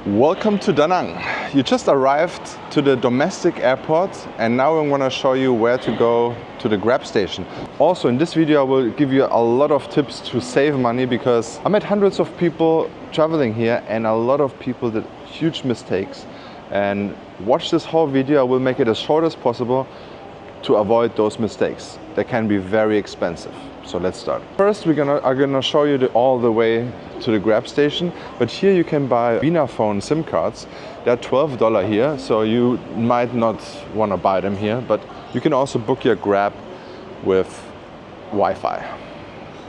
Welcome to Da Nang. You just arrived to the domestic airport and now I'm gonna show you where to go to the Grab station. Also in this video I will give you a lot of tips to save money because I met hundreds of people traveling here and a lot of people did huge mistakes. And watch this whole video, I will make it as short as possible to avoid those mistakes. They can be very expensive. So let's start. First I'm gonna show you all the way to the Grab station, but here you can buy Vinaphone SIM cards. They're $12 here, so you might not want to buy them here, but you can also book your Grab with Wi-Fi.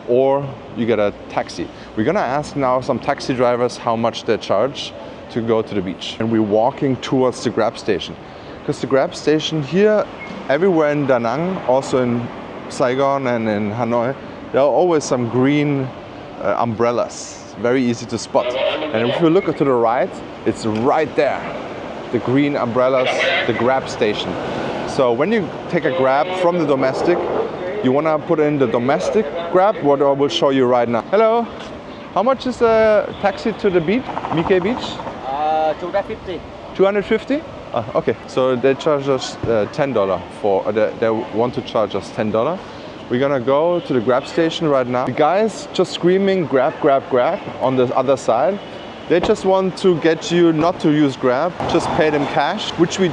Or you get a taxi. We're gonna ask now some taxi drivers how much they charge to go to the beach. And we're walking towards the Grab station. Because the Grab station here, everywhere in Da Nang, also in Saigon and in Hanoi, there are always some green umbrellas. Very easy to spot. And if you look to the right, it's right there. The green umbrellas, the Grab station. So when you take a Grab from the domestic, you want to put in the domestic Grab, what I will show you right now. Hello, how much is a taxi to the beach, Mike Beach? 250. 250? Okay, so they charge us $10 for, they want to charge us $10. We're gonna go to the Grab station right now. The guys just screaming Grab, Grab, Grab on the other side. They just want to get you not to use Grab, just pay them cash, which we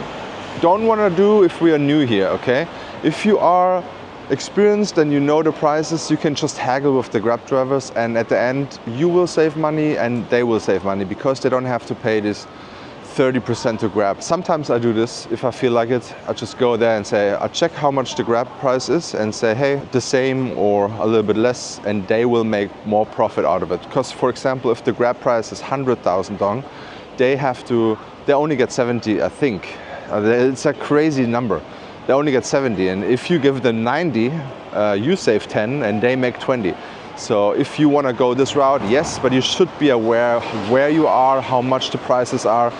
don't want to do if we are new here, okay? If you are experienced and you know the prices, you can just haggle with the Grab drivers and at the end you will save money and they will save money because they don't have to pay this 30% to Grab. Sometimes I do this if I feel like it. I just go there and say, I check how much the Grab price is and say, hey, the same or a little bit less, and they will make more profit out of it. Because for example, if the Grab price is 100,000 dong, they only get 70, I think. It's a crazy number. They only get 70, and if you give them 90, you save 10 and they make 20. So if you want to go this route, yes, but you should be aware where you are, how much the prices are,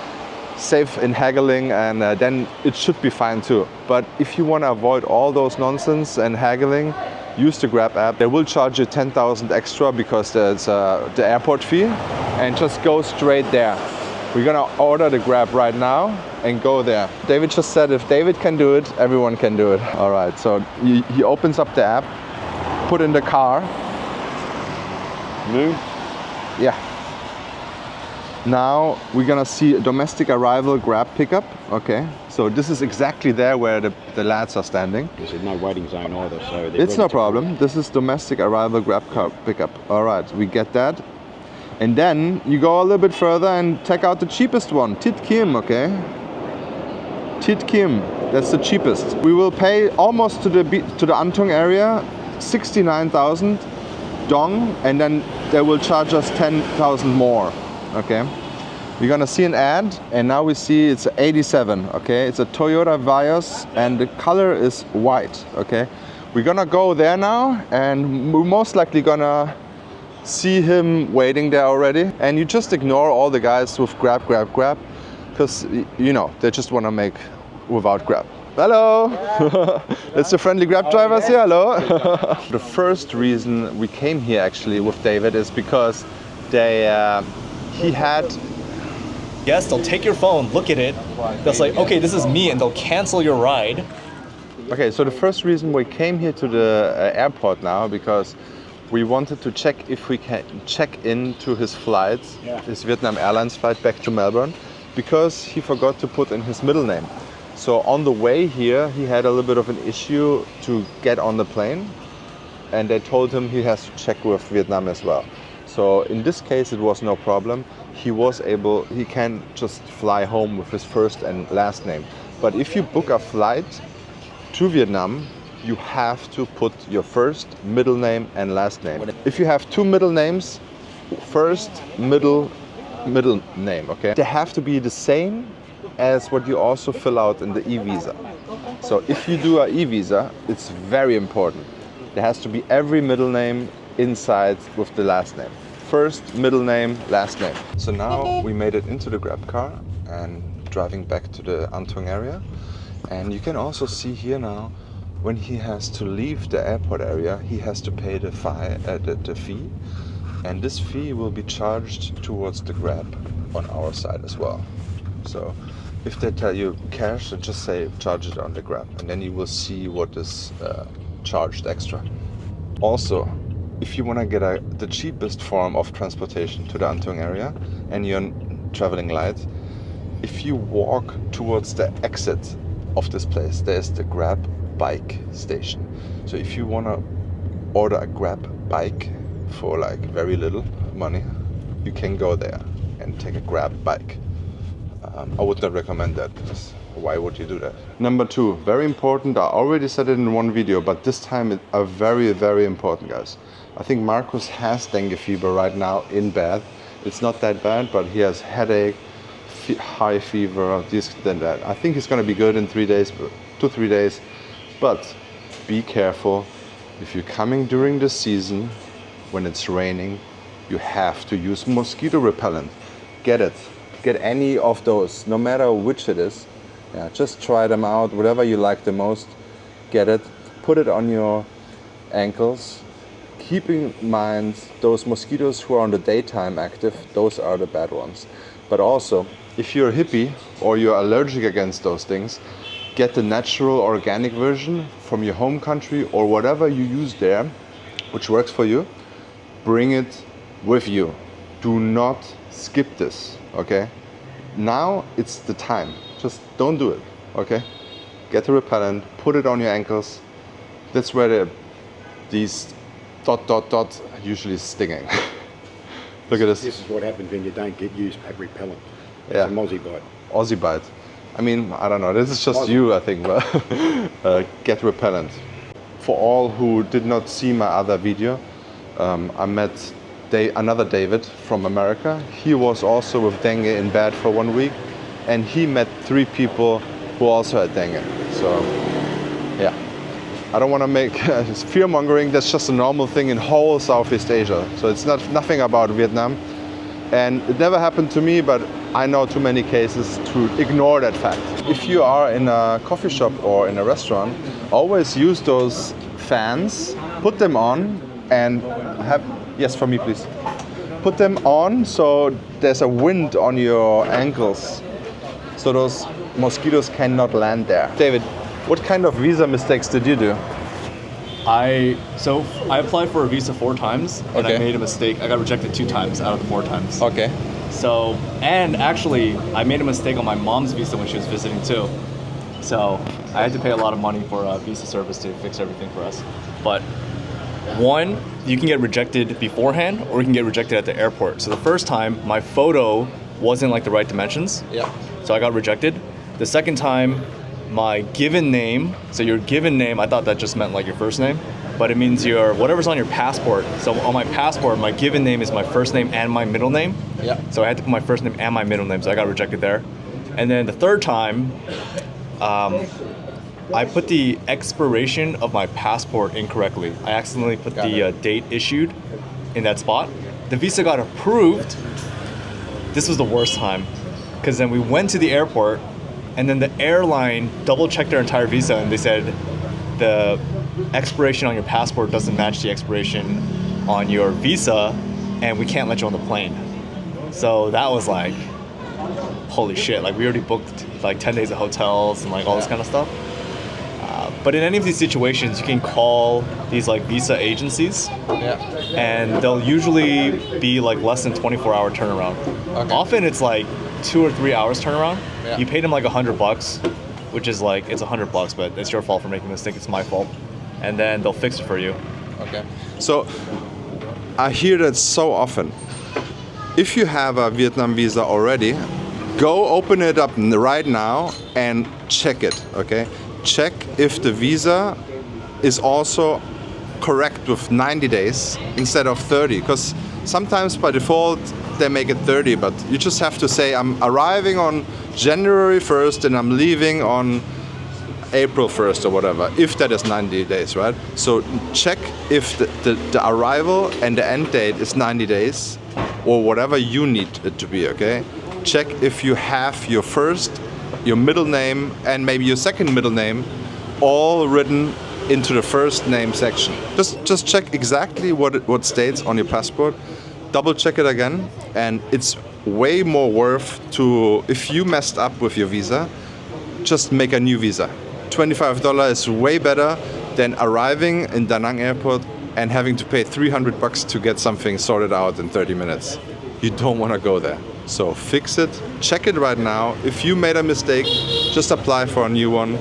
safe in haggling, and then it should be fine too. But if you want to avoid all those nonsense and haggling, use the Grab app. They will charge you 10,000 extra because there's the airport fee, and just go straight there. We're gonna order the Grab right now and go there. David just said if David can do it, everyone can do it. All right, so he opens up the app, put in the car. Yeah. Now we're gonna see a domestic arrival Grab pickup. Okay, so this is exactly there where the lads are standing. There's no waiting zone either, so it's no problem. This is domestic arrival Grab car pickup. All right, we get that. And then you go a little bit further and check out the cheapest one, Tit Kim, okay? Tit Kim, that's the cheapest. We will pay almost to the Antung area, 69,000 dong, and then they will charge us 10,000 more. Okay, we're gonna see an ad and now we see it's 87. Okay, it's a Toyota Vios and the color is white. Okay, we're gonna go there now and we're most likely gonna see him waiting there already, and you just ignore all the guys with Grab, Grab, Grab, because you know they just want to make without Grab. Hello! It's the friendly Grab drivers here, hello! The first reason we came here actually with David is because he had... Yes, they'll take your phone, look at it, they'll say, okay, this is me, and they'll cancel your ride. Okay, so the first reason we came here to the airport now, because we wanted to check if we can check into his flight, his Vietnam Airlines flight back to Melbourne, because he forgot to put in his middle name. So on the way here, he had a little bit of an issue to get on the plane, and they told him he has to check with Vietnam as well. So in this case, it was no problem. He can just fly home with his first and last name. But if you book a flight to Vietnam, you have to put your first, middle name and last name. If you have two middle names, first, middle name, okay? They have to be the same as what you also fill out in the e-visa. So if you do an e-visa, it's very important. There has to be every middle name inside with the last name. First, middle name, last name. So now we made it into the Grab car and driving back to the Antung area. And you can also see here now, when he has to leave the airport area, he has to pay the fee. And this fee will be charged towards the Grab on our side as well. So if they tell you cash, just say charge it on the Grab, and then you will see what is charged extra. Also, if you want to get the cheapest form of transportation to the Antung area and you're traveling light, if you walk towards the exit of this place, there's the Grab bike station. So if you want to order a Grab bike for like very little money, you can go there and take a Grab bike. I would not recommend that, because why would you do that? Number 2, very important. I already said it in one video, but this time it's a very, very important, guys. I think Marcus has dengue fever right now in bed. It's not that bad, but he has headache, high fever, this, then that. I think he's gonna be good in 3 days, 2-3 days. But be careful. If you're coming during the season, when it's raining, you have to use mosquito repellent. Get it. Get any of those, no matter which it is. Yeah, just try them out, whatever you like the most. Get it, put it on your ankles. Keep in mind those mosquitoes who are on the daytime active, those are the bad ones. But also, if you're a hippie or you're allergic against those things, get the natural organic version from your home country or whatever you use there, which works for you. Bring it with you. Do not skip this, okay? Now it's the time. Just don't do it, okay? Get the repellent, put it on your ankles. That's where these ... usually stinging. Look at this. This is what happens when you don't get used repellent. It's Yeah. an Aussie bite. Aussie bite. I mean, I don't know. This is just you, I think. But get repellent. For all who did not see my other video, I met another David from America. He was also with dengue in bed for 1 week, and he met 3 people who also had dengue. So, yeah. I don't want to make fear mongering. That's just a normal thing in whole Southeast Asia. So it's nothing about Vietnam. And it never happened to me, but I know too many cases to ignore that fact. If you are in a coffee shop or in a restaurant, always use those fans, put them on, and yes, for me please. Put them on so there's a wind on your ankles, so those mosquitoes cannot land there. David, what kind of visa mistakes did you do? I applied for a visa 4 times, and Okay. I made a mistake. I got rejected 2 times out of the 4 times. Okay. So, and actually, I made a mistake on my mom's visa when she was visiting too. So, I had to pay a lot of money for a visa service to fix everything for us. But one, you can get rejected beforehand, or you can get rejected at the airport. So the first time, my photo wasn't like the right dimensions. Yeah. So I got rejected. The second time, my given name, so your given name, I thought that just meant like your first name, but it means your whatever's on your passport. So on my passport, my given name is my first name and my middle name. Yeah. So I had to put my first name and my middle name, so I got rejected there. And then the third time, I put the expiration of my passport incorrectly. I accidentally put the date issued in that spot. The visa got approved. This was the worst time, because then we went to the airport, and then the airline double-checked their entire visa, and they said the expiration on your passport doesn't match the expiration on your visa, and we can't let you on the plane. So that was like, holy shit, like we already booked like 10 days of hotels and like all this kind of stuff. But in any of these situations, you can call these like visa agencies, and they'll usually be like less than 24-hour turnaround. Okay. Often it's like 2 or 3 hours turnaround. Yeah. You pay them like $100, which is like, it's $100, but it's your fault for making a mistake. It's my fault. And then they'll fix it for you. Okay. So I hear that so often. If you have a Vietnam visa already, go open it up right now and check it, okay? Check if the visa is also correct with 90 days instead of 30, because sometimes by default they make it 30, but you just have to say I'm arriving on January 1st and I'm leaving on April 1st or whatever, if that is 90 days, right? So check if the arrival and the end date is 90 days or whatever you need it to be, okay? Check if you have your first, your middle name, and maybe your second middle name all written into the first name section. Just check exactly what states on your passport. double check it again, and it's way more worth to, if you messed up with your visa, just make a new visa. $25 is way better than arriving in Da Nang airport and having to pay $300 to get something sorted out in 30 minutes. You don't want to go there. So fix it, check it right now. If you made a mistake, just apply for a new one.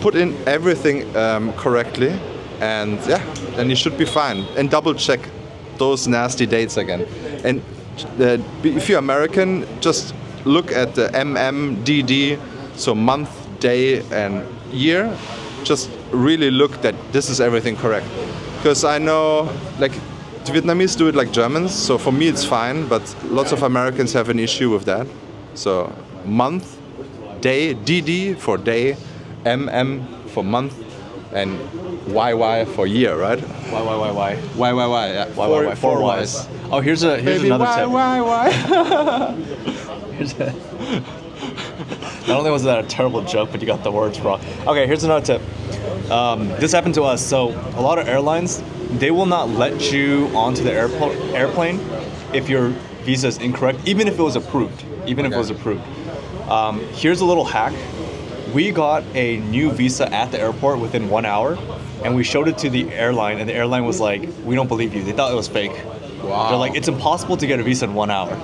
Put in everything correctly, and yeah, then you should be fine. And double check those nasty dates again. And if you're American, just look at the MMDD, so month, day, and year. Just really look that this is everything correct. Because I know, like, the Vietnamese do it like Germans, so for me it's fine, but lots of Americans have an issue with that. So month, day, DD for day, MM for month, and YY for year, right? Why? YYY, yeah. Why? Four Ys. Oh, here's another tip. Why? Not only was that a terrible joke, but you got the words wrong. Okay, here's another tip. This happened to us. So a lot of airlines, they will not let you onto the airplane if your visa is incorrect, even if it was approved. Here's a little hack. We got a new visa at the airport within 1 hour, and we showed it to the airline, and the airline was like, "We don't believe you." They thought it was fake. Wow. They're like, "It's impossible to get a visa in 1 hour."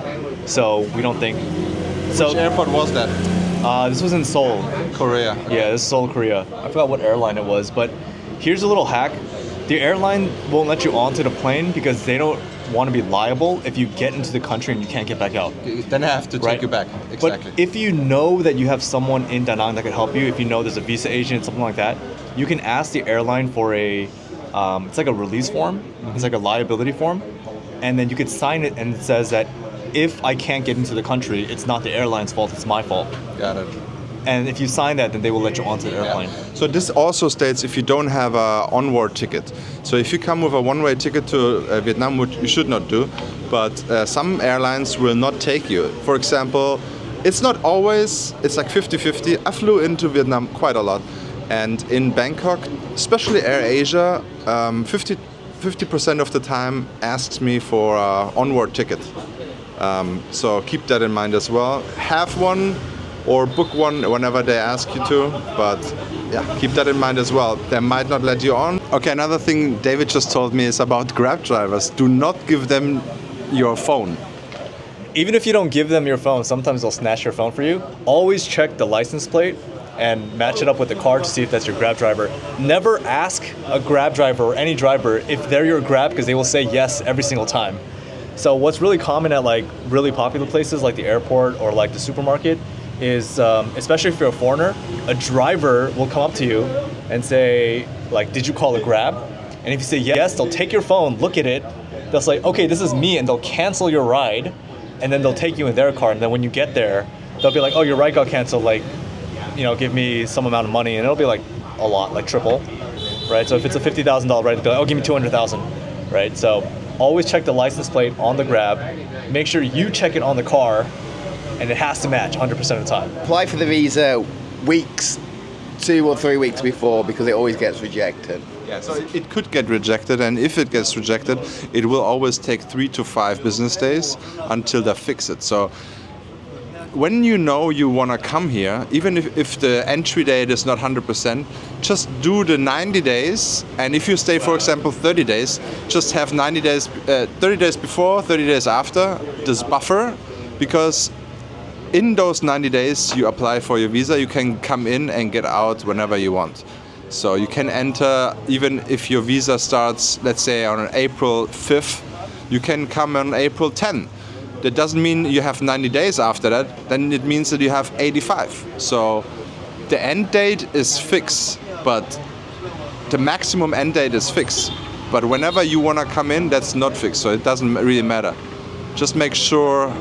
So we don't think. Which airport was that? This was in Seoul. Korea. Yeah, this is Seoul, Korea. I forgot what airline it was, but here's a little hack. The airline won't let you onto the plane because they don't want to be liable if you get into the country and you can't get back out. Then I have to take you back. Exactly. But if you know that you have someone in Da Nang that can help you, if you know there's a visa agent, something like that, you can ask the airline for it's like a release form. It's like a liability form. And then you could sign it, and it says that if I can't get into the country, it's not the airline's fault, it's my fault. Got it. And if you sign that, then they will let you onto the airplane. Yeah. So this also states if you don't have an onward ticket. So if you come with a one-way ticket to Vietnam, which you should not do, but some airlines will not take you. For example, it's not always, it's like 50-50. I flew into Vietnam quite a lot. And in Bangkok, especially AirAsia, 50% of the time asks me for an onward ticket. So keep that in mind as well. Have one or book one whenever they ask you to, but yeah, keep that in mind as well. They might not let you on. Okay, another thing David just told me is about Grab drivers. Do not give them your phone. Even if you don't give them your phone, sometimes they'll snatch your phone for you. Always check the license plate and match it up with the car to see if that's your Grab driver. Never ask a Grab driver or any driver if they're your Grab, because they will say yes every single time. So what's really common at like really popular places like the airport or like the supermarket is, especially if you're a foreigner, a driver will come up to you and say, like, "Did you call a Grab?" And if you say yes, they'll take your phone, look at it, they'll say, "Okay, this is me," and they'll cancel your ride, and then they'll take you in their car, and then when you get there, they'll be like, "Oh, your ride got canceled, like, give me some amount of money," and it'll be like a lot, like triple, right? So if it's a $50,000 ride, they'll be like, "Oh, give me $200,000, right? So always check the license plate on the Grab, make sure you check it on the car, and it has to match 100% of the time. Apply for the visa weeks, 2 or 3 weeks before, because it always gets rejected. Yeah, so it could get rejected, and if it gets rejected, it will always take 3 to 5 business days until they fix it. So when you know you want to come here, even if the entry date is not 100%, just do the 90 days. And if you stay, for example, 30 days, just have 90 days, 30 days before, 30 days after, this buffer, because in those 90 days you apply for your visa, you can come in and get out whenever you want. So you can enter, even if your visa starts, let's say on April 5th, you can come on April 10th. That doesn't mean you have 90 days after that, then it means that you have 85. So the end date is fixed, but the maximum end date is fixed. But whenever you want to come in, that's not fixed, so it doesn't really matter. Just make sure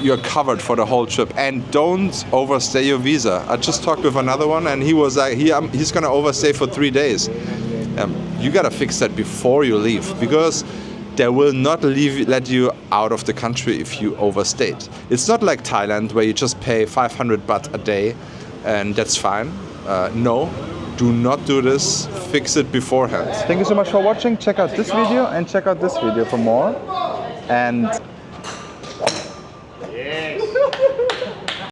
you're covered for the whole trip, and don't overstay your visa. I just talked with another one, and he was like, he's gonna overstay for 3 days. You gotta fix that before you leave, because they will not let you out of the country if you overstayed. It's not like Thailand where you just pay 500 baht a day, and that's fine. No, Do not do this. Fix it beforehand. Thank you so much for watching. Check out this video and check out this video for more. And